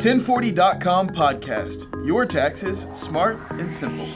1040.com podcast. Your taxes, smart and simple.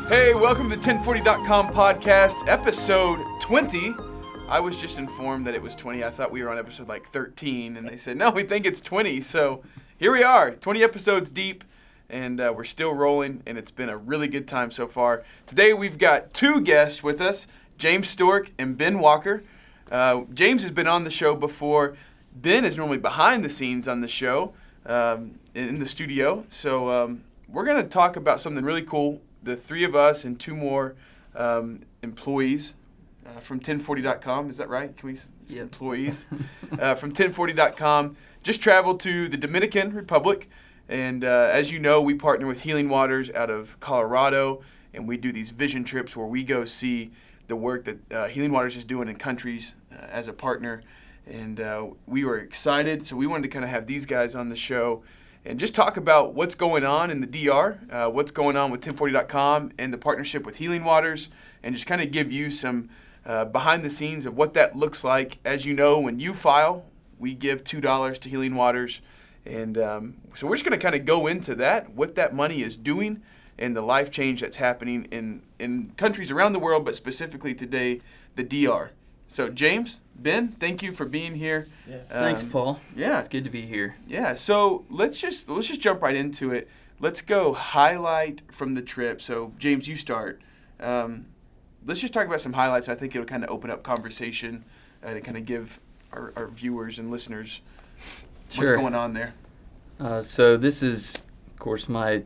Hey, welcome to the 1040.com podcast, episode 20. I was just informed that it was 20. I thought we were on episode like 13, and they said, no, we think it's 20. So here we are, 20 episodes deep, and we're still rolling, and it's been a really good time so far. Today we've got two guests with us, James Stork and Ben Walker. James has been on the show before. Ben is normally behind the scenes on the show in the studio. So we're going to talk about something really cool. The three of us and two more employees from 1040.com. Is that right? Can we? Yep. Employees from 1040.com just traveled to the Dominican Republic. And as you know, we partner with Healing Waters out of Colorado. And we do these vision trips where we go see the work that Healing Waters is doing in countries as a partner. And we were excited, so we wanted to kind of have these guys on the show and just talk about what's going on in the DR, what's going on with 1040.com and the partnership with Healing Waters, and just kind of give you some behind the scenes of what that looks like. As you know, when you file, we give $2 to Healing Waters. And so we're just going to kind of go into that, what that money is doing, and the life change that's happening in countries around the world, but specifically today, the DR. So James, Ben, thank you for being here. Yeah. Thanks, Paul. Yeah, it's good to be here. Yeah. So let's just jump right into it. Let's go highlight from the trip. So James, you start. Let's just talk about some highlights. I think it'll kind of open up conversation to kind of give our viewers and listeners what's going on there. So this is, of course, my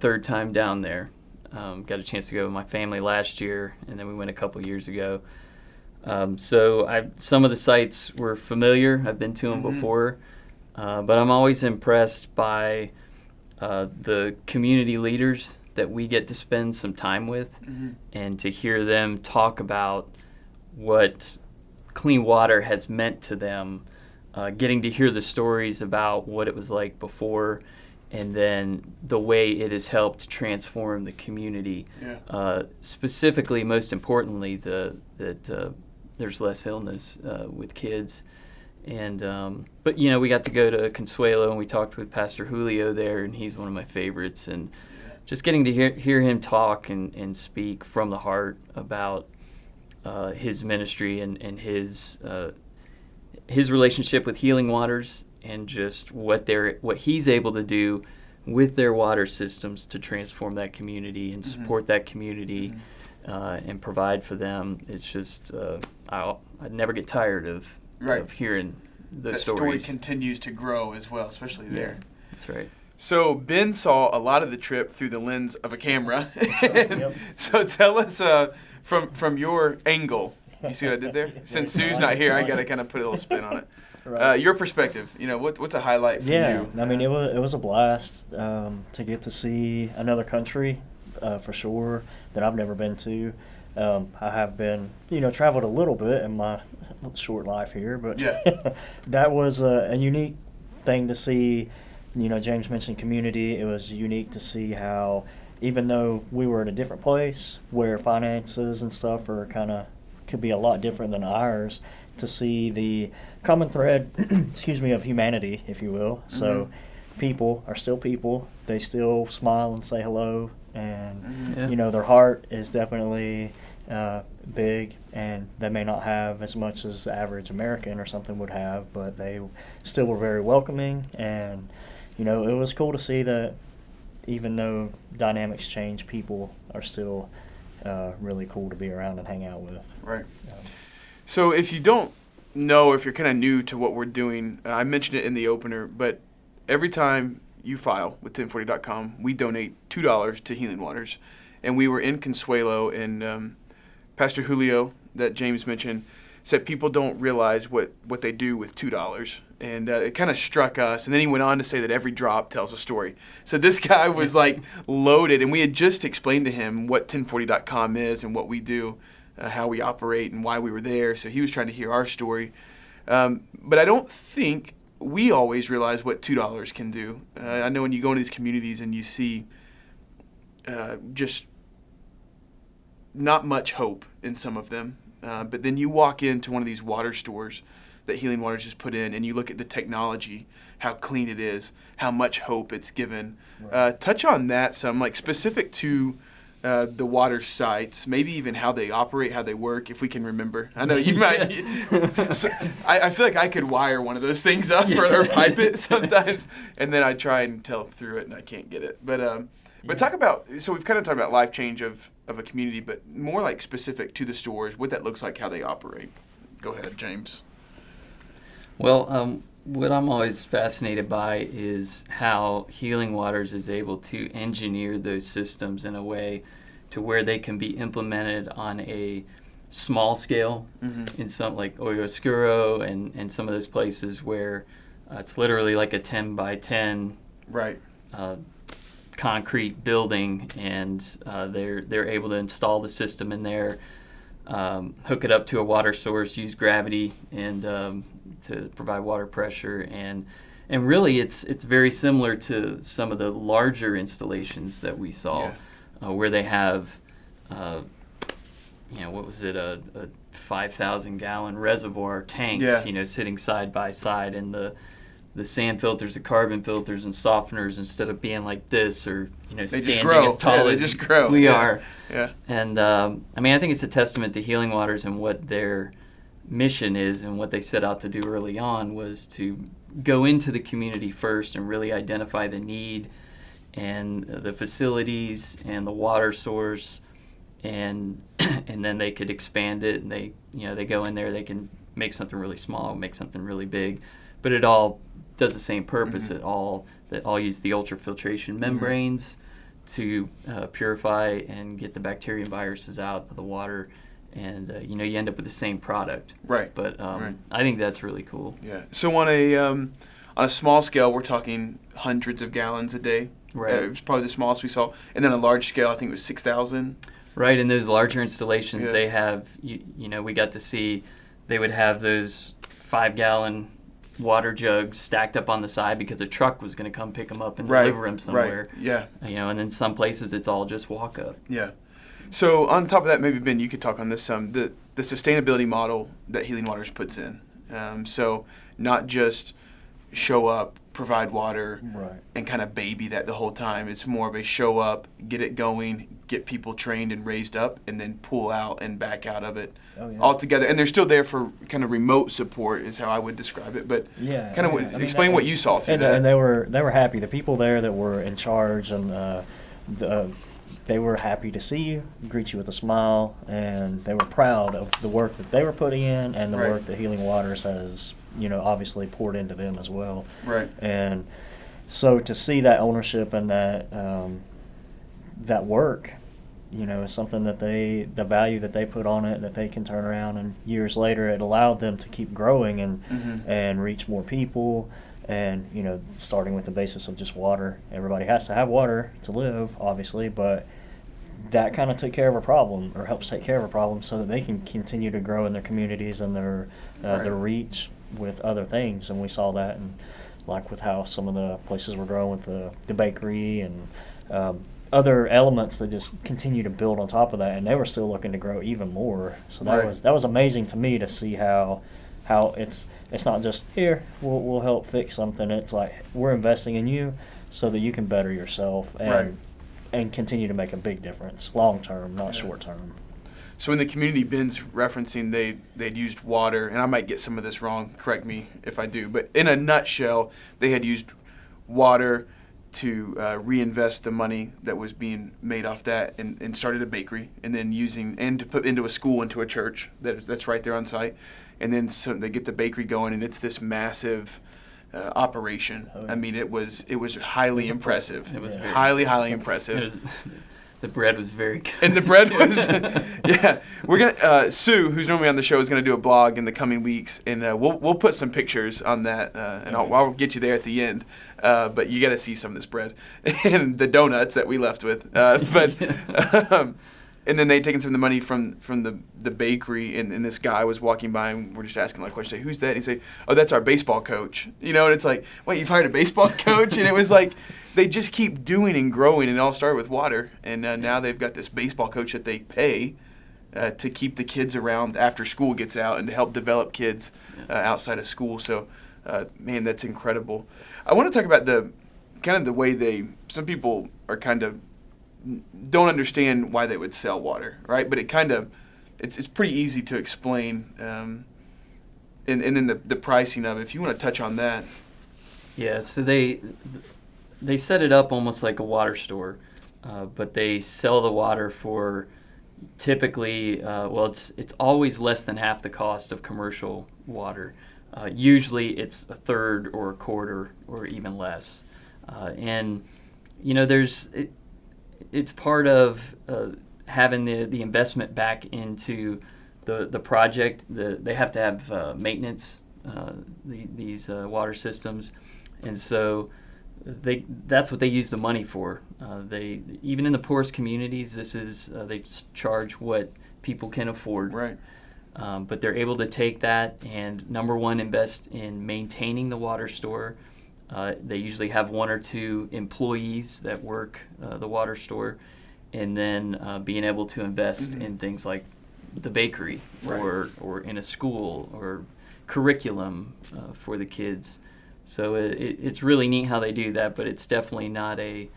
third time down there. Got a chance to go with my family last year, and then we went a couple years ago. So some of the sites were familiar. I've been to them before, but I'm always impressed by the community leaders that we get to spend some time with, and to hear them talk about what clean water has meant to them, getting to hear the stories about what it was like before, and then the way it has helped transform the community. Yeah. Specifically, most importantly, that there's less illness with kids. And but we got to go to Consuelo, and we talked with Pastor Julio there, and he's one of my favorites. And just getting to hear him talk and speak from the heart about his ministry and his relationship with Healing Waters, and just what he's able to do with their water systems to transform that community and support that community and provide for them. It's just I'd never get tired of hearing those stories. That story continues to grow as well, especially there. That's right. So Ben saw a lot of the trip through the lens of a camera. So tell us from your angle. You see what I did there? Since Sue's not here, I got to kind of put a little spin on it. Right. Your perspective, what's a highlight for you? Yeah, I mean, it was a blast to get to see another country, for sure, that I've never been to. I have been, traveled a little bit in my short life here, but that was a unique thing to see. James mentioned community. It was unique to see how, even though we were in a different place where finances and stuff could be a lot different than ours, to see the common thread, of humanity, if you will. So people are still people. They still smile and say hello, and their heart is definitely big, and they may not have as much as the average American or something would have, but they still were very welcoming. And it was cool to see that even though dynamics change, people are still really cool to be around and hang out with. Right. So if you don't know, if you're kind of new to what we're doing, I mentioned it in the opener, but every time you file with 1040.com, we donate $2 to Healing Waters. And we were in Consuelo, and Pastor Julio, that James mentioned, said people don't realize what they do with $2. And it kind of struck us. And then he went on to say that every drop tells a story. So this guy was loaded, and we had just explained to him what 1040.com is and what we do, how we operate and why we were there. So he was trying to hear our story. But I don't think we always realize what $2 can do. I know when you go into these communities and you see just not much hope in some of them, but then you walk into one of these water stores that Healing Waters has put in, and you look at the technology how clean it is, how much hope it's given. Right. Touch on that some, like specific to the water sites, maybe even how they operate, how they work, if we can remember. I know you might. So, I feel like I could wire one of those things up or pipe it sometimes, and then I try and tell through it, and I can't get it. But talk about, so we've kind of talked about life change of a community, but more like specific to the stores, what that looks like, how they operate. Go ahead, James. Well, what I'm always fascinated by is how Healing Waters is able to engineer those systems in a way to where they can be implemented on a small scale in some like Oyo Oscuro and some of those places where it's literally like a 10 by 10 right. Concrete building, and they're able to install the system in there, hook it up to a water source, use gravity and to provide water pressure, and really it's very similar to some of the larger installations that we saw, where they have what was it, a 5,000 gallon reservoir tanks, sitting side by side, and the sand filters, the carbon filters and softeners, instead of being like this or standing as tall they as just grow. we are. Yeah. And I think it's a testament to Healing Waters and what their mission is, and what they set out to do early on was to go into the community first and really identify the need and the facilities and the water source, and then they could expand it, and they go in there, they can make something really small, make something really big, but it all does the same purpose. They all use the ultrafiltration membranes to purify and get the bacteria and viruses out of the water, and you end up with the same product. Right. But I think that's really cool. Yeah. So on a small scale, we're talking hundreds of gallons a day. Right. It was probably the smallest we saw, and then a large scale, I think it was 6,000. Right. And those larger installations, they have we got to see they would have those 5-gallon water jugs stacked up on the side because a truck was going to come pick them up and deliver them somewhere. Right. Yeah. And in some places it's all just walk up. Yeah. So on top of that, maybe Ben, you could talk on this some, the sustainability model that Healing Waters puts in. So not just show up, provide water, and kind of baby that the whole time. It's more of a show up, get it going, get people trained and raised up, and then pull out and back out of it all together. And they're still there for kind of remote support is how I would describe it. But explain what you saw through that. And they were happy. The people there that were in charge, and they were happy to see you, greet you with a smile, and they were proud of the work that they were putting in and the work that Healing Waters has obviously poured into them as well. Right. And so to see that ownership and that work, is something that the value that they put on it, that they can turn around, and years later it allowed them to keep growing and reach more people. And, starting with the basis of just water. Everybody has to have water to live, obviously, but that kind of took care of a problem, or helps take care of a problem, so that they can continue to grow in their communities and their reach with other things. And we saw that, and like with how some of the places were growing with the bakery and other elements that just continue to build on top of that, and they were still looking to grow even more. So that was amazing to me to see how it's not just here we'll help fix something. It's like we're investing in you so that you can better yourself and continue to make a big difference long term, not short term. So in the community Ben's referencing, they'd used water, and I might get some of this wrong, correct me if I do, but in a nutshell, they had used water to reinvest the money that was being made off that, and started a bakery, and then to put into a school, into a church that's right there on site, and then so they get the bakery going, and it's this massive operation. I mean, it was highly impressive. It was very highly impressive. The bread was very good. And the bread was, We're gonna Sue, who's normally on the show, is gonna do a blog in the coming weeks, and we'll put some pictures on that, and I'll get you there at the end. But you got to see some of this bread and the donuts that we left with. And then they'd taken some of the money from the bakery, and this guy was walking by, and we're just asking like questions, who's that? And he'd say, oh, that's our baseball coach. And it's like, wait, you've hired a baseball coach? And it was like, they just keep doing and growing, and it all started with water. And now they've got this baseball coach that they pay to keep the kids around after school gets out, and to help develop kids outside of school. So Man, that's incredible. I want to talk about the way some people are kind of don't understand why they would sell water, right? But it's pretty easy to explain, and then the pricing of it. If you want to touch on that. Yeah, so they set it up almost like a water store, but they sell the water for typically, it's always less than half the cost of commercial water. Usually it's a third or a quarter or even less. And, it's part of having the investment back into the project. They have to have maintenance, these water systems. And so that's what they use the money for. They even in the poorest communities, they charge what people can afford. Right. But they're able to take that and, number one, invest in maintaining the water store. They usually have 1 or 2 employees that work the water store, and then being able to invest in things like the bakery, right, or in a school or curriculum for the kids. So it's really neat how they do that, but it's definitely not a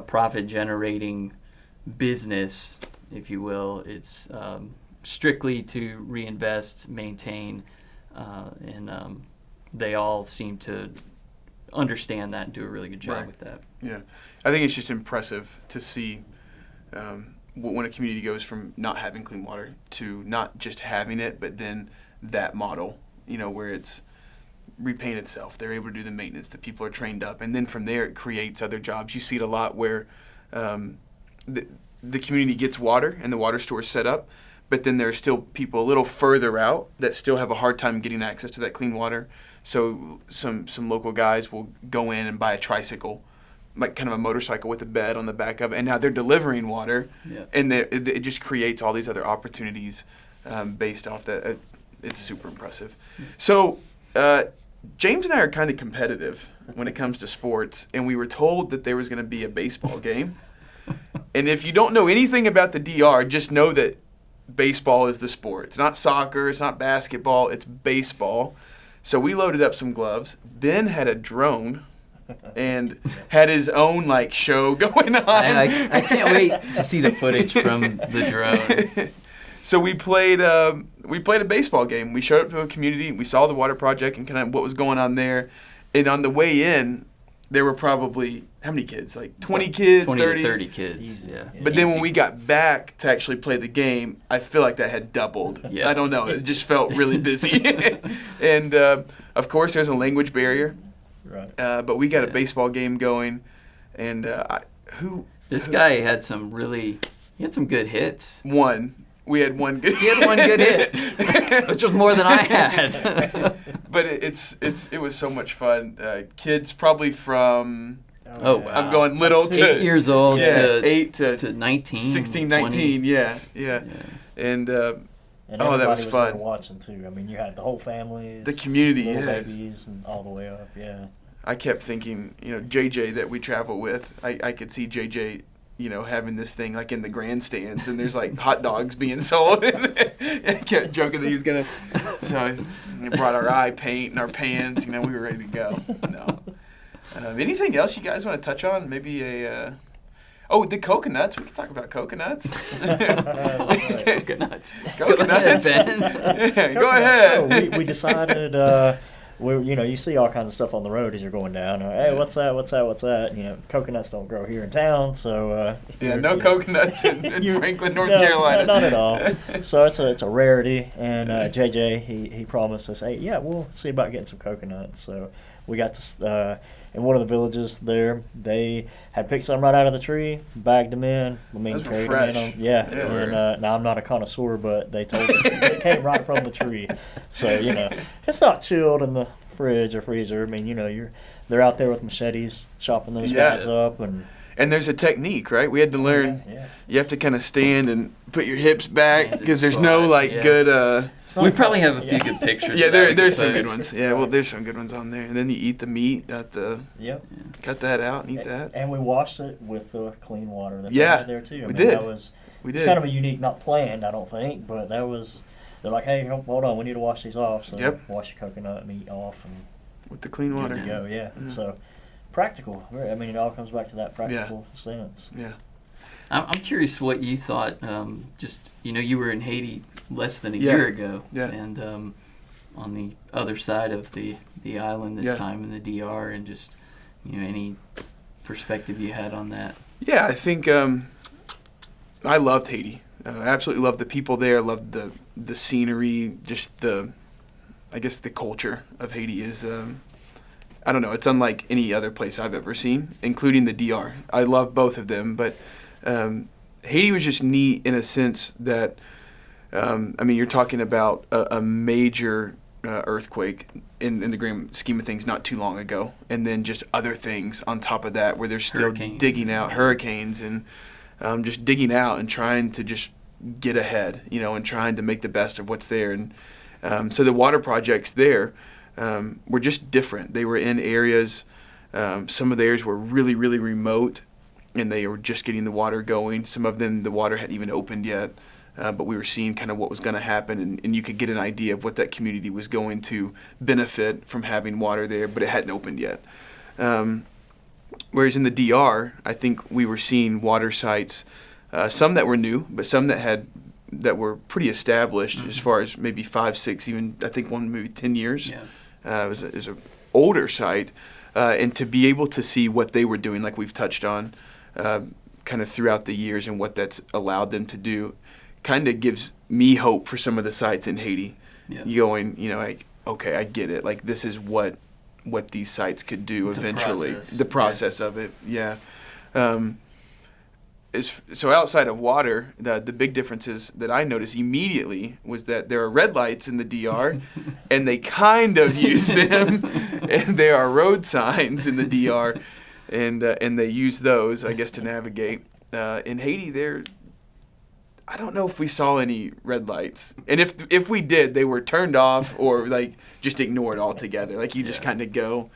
profit-generating business, if you will. It's strictly to reinvest, maintain, and they all seem to understand that and do a really good job with that. Yeah, I think it's just impressive to see when a community goes from not having clean water to not just having it, but then that model, where it's repaint itself. They're able to do the maintenance. The people are trained up, and then from there it creates other jobs. You see it a lot where the community gets water and the water store is set up, but then there are still people a little further out that still have a hard time getting access to that clean water. So some local guys will go in and buy a tricycle, like kind of a motorcycle with a bed on the back of it, and now they're delivering water, and it just creates all these other opportunities based off that. It's super impressive. So James and I are kind of competitive when it comes to sports, and we were told that there was going to be a baseball game. And if you don't know anything about the DR, just know that baseball is the sport. It's not soccer, it's not basketball, it's baseball. So we loaded up some gloves. Ben had a drone and had his own show going on. I can't wait to see the footage from the drone. So we played a baseball game. We showed up to a community. We saw the water project and kind of what was going on there. And on the way in, there were probably, how many kids? 20 kids, 20 30? to 30 kids, yeah. But then when we got back to actually play the game, I feel like that had doubled. Yeah. I don't know. It just felt really busy. And, of course, there's a language barrier. Right. But we got a baseball game going. And This guy had some good hits. We had one good. He had one good hit, which was more than I had. But it was so much fun. Kids probably from wow. I'm going little to 8 years old to 8 to 19, 16, 19, 20. yeah. And And that everybody was fun. There watching too. I mean, you had the whole family, The community, little yes. babies, and all the way up. Yeah. I kept thinking, JJ that we travel with, I could see JJ, having this thing in the grandstands, and there's hot dogs being sold. And I kept joking that he was gonna. So we brought our eye paint and our pans. We were ready to go. No. Anything else you guys want to touch on? Maybe the coconuts. We can talk about coconuts. Coconuts. Coconuts. Go ahead, Ben. Yeah, go ahead. So we decided. You see all kinds of stuff on the road as you're going down. Hey, what's that? What's that? What's that? Coconuts don't grow here in town, so no coconuts in Franklin, North no, Carolina. Not at all. So it's a rarity, and JJ he promised us, hey, yeah, we'll see about getting some coconuts. So we got to in one of the villages there. They had picked some right out of the tree, bagged them in. Those were carried fresh. them in. And now I'm not a connoisseur, but they told us it came right from the tree. So it's not chilled in the fridge or freezer. I mean, they're out there with machetes chopping those guys up, and there's a technique, right? We had to learn. Yeah. You have to kind of stand and put your hips back Stand because there's and no squat, good. We probably have a few good pictures. Yeah, of that there's we some could good post. ones. Yeah, well, there's some good ones on there. And then you eat the meat, Yep. cut that out and eat that. And we washed it with the clean water that Yeah, they had there too. we did. That was We it's did. kind of a unique, not planned, I don't think, but that was they're like, hey, hold on, we need to wash these off. So Yep. wash your coconut meat off and With the clean water. good to go. Yeah. Yeah. So practical. I mean, it all comes back to that practical sense. Yeah. I'm curious what you thought. Just you were in Haiti less than a Yeah. year ago, Yeah. and on the other side of the island this Yeah. time in the DR, and just any perspective you had on that. Yeah, I think I loved Haiti. I absolutely loved the people there. Loved the scenery. Just I guess the culture of Haiti is. I don't know. It's unlike any other place I've ever seen, including the DR. I love both of them, but Haiti was just neat in a sense that. You're talking about a major earthquake in the grand scheme of things not too long ago, and then just other things on top of that where they're still digging out hurricanes and just digging out and trying to just get ahead, and trying to make the best of what's there. And so the water projects there were just different. They were in areas, some of theirs were really, really remote, and they were just getting the water going. Some of them, the water hadn't even opened yet. But we were seeing kind of what was going to happen, and you could get an idea of what that community was going to benefit from having water there, but it hadn't opened yet. Whereas in the DR, I think we were seeing water sites, some that were new, but some that were pretty established as far as maybe 5, 6, even I think one maybe 10 years. Yeah. It was an older site, and to be able to see what they were doing, like we've touched on, kind of throughout the years and what that's allowed them to do, kind of gives me hope for some of the sites in Haiti. Yeah. Going, like, okay, I get it. Like, this is what these sites could do It's eventually. a process. The process of it, yeah. So outside of water, the big differences that I noticed immediately was that there are red lights in the DR, and they kind of use them, and there are road signs in the DR, and they use those, I guess, to navigate. In Haiti, I don't know if we saw any red lights, and if we did, they were turned off or like just ignored altogether. Like you just kind of go.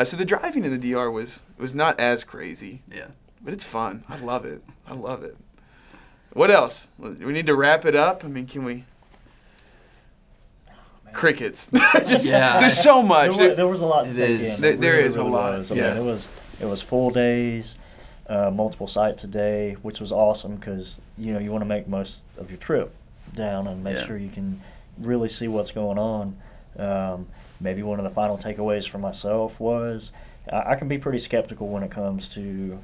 So the driving in the DR was not as crazy. Yeah. But it's fun. I love it. What else? We need to wrap it up. I mean, can we? Crickets. There's so much. There was a lot to take in. There is a really lot. Was. I mean, it was full days, multiple sites a day, which was awesome because you want to make most of your trip down and make sure you can really see what's going on. Maybe one of the final takeaways for myself was I can be pretty skeptical when it comes to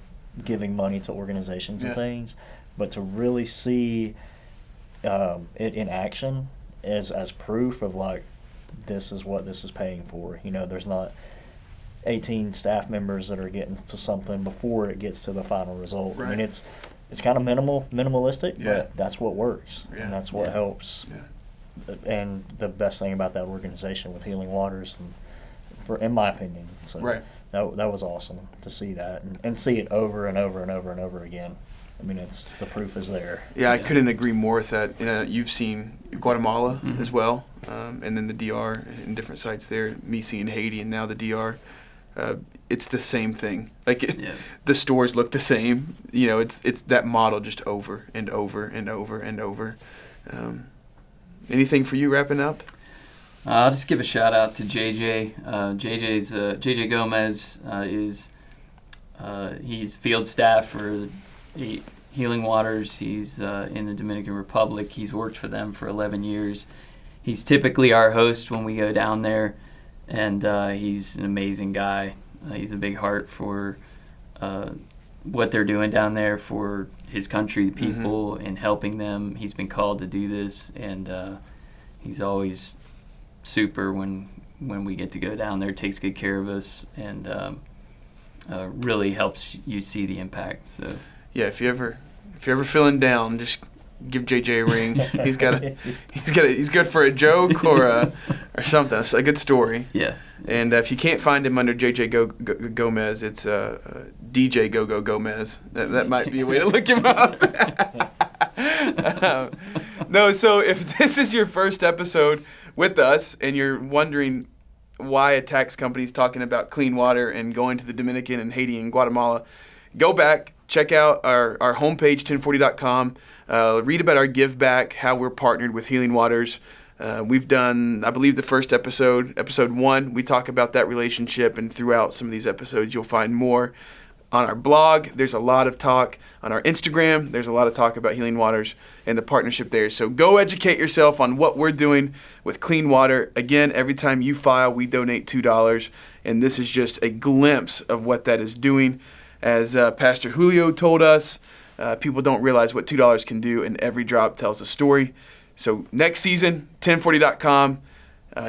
giving money to organizations and things, but to really see it in action as proof of like this is what this is paying for. There's not 18 staff members that are getting to something before it gets to the final result. Right. I mean, it's kind of minimalistic, but that's what works and that's what helps. Yeah. And the best thing about that organization with Healing Waters, in my opinion, so that was awesome to see that and see it over and over and over and over again. I mean, the proof is there. Yeah, I couldn't agree more with that. You've seen Guatemala as well, and then the DR and different sites there. Me seeing Haiti and now the DR. It's the same thing. Like the stores look the same. It's that model just over and over and over and over. Anything for you wrapping up? I'll just give a shout out to JJ. JJ Gomez he's field staff for Healing Waters. He's in the Dominican Republic. He's worked for them for 11 years. He's typically our host when we go down there, and he's an amazing guy. He's a big heart for what they're doing down there for his country, the people, and helping them. He's been called to do this, and he's always super when we get to go down there. Takes good care of us, and really helps you see the impact. So yeah, if you're ever feeling down, just give JJ a ring. He's good for a joke or something. It's a good story. Yeah. And if you can't find him under JJ Gomez, it's DJ Go Gomez. That might be a way to look him up. No, so if this is your first episode with us and you're wondering why a tax company is talking about clean water and going to the Dominican and Haiti and Guatemala, go back, check out our homepage, 1040.com. Read about our give back, how we're partnered with Healing Waters. We've done, I believe, the first episode 1. We talk about that relationship, and throughout some of these episodes, you'll find more. On our blog, there's a lot of talk. On our Instagram, there's a lot of talk about Healing Waters and the partnership there. So go educate yourself on what we're doing with clean water. Again, every time you file, we donate $2, and this is just a glimpse of what that is doing. As Pastor Julio told us, people don't realize what $2 can do, and every drop tells a story. So next season, 1040.com.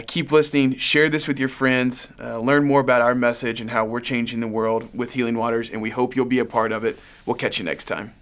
Keep listening. Share this with your friends. Learn more about our message and how we're changing the world with Healing Waters, and we hope you'll be a part of it. We'll catch you next time.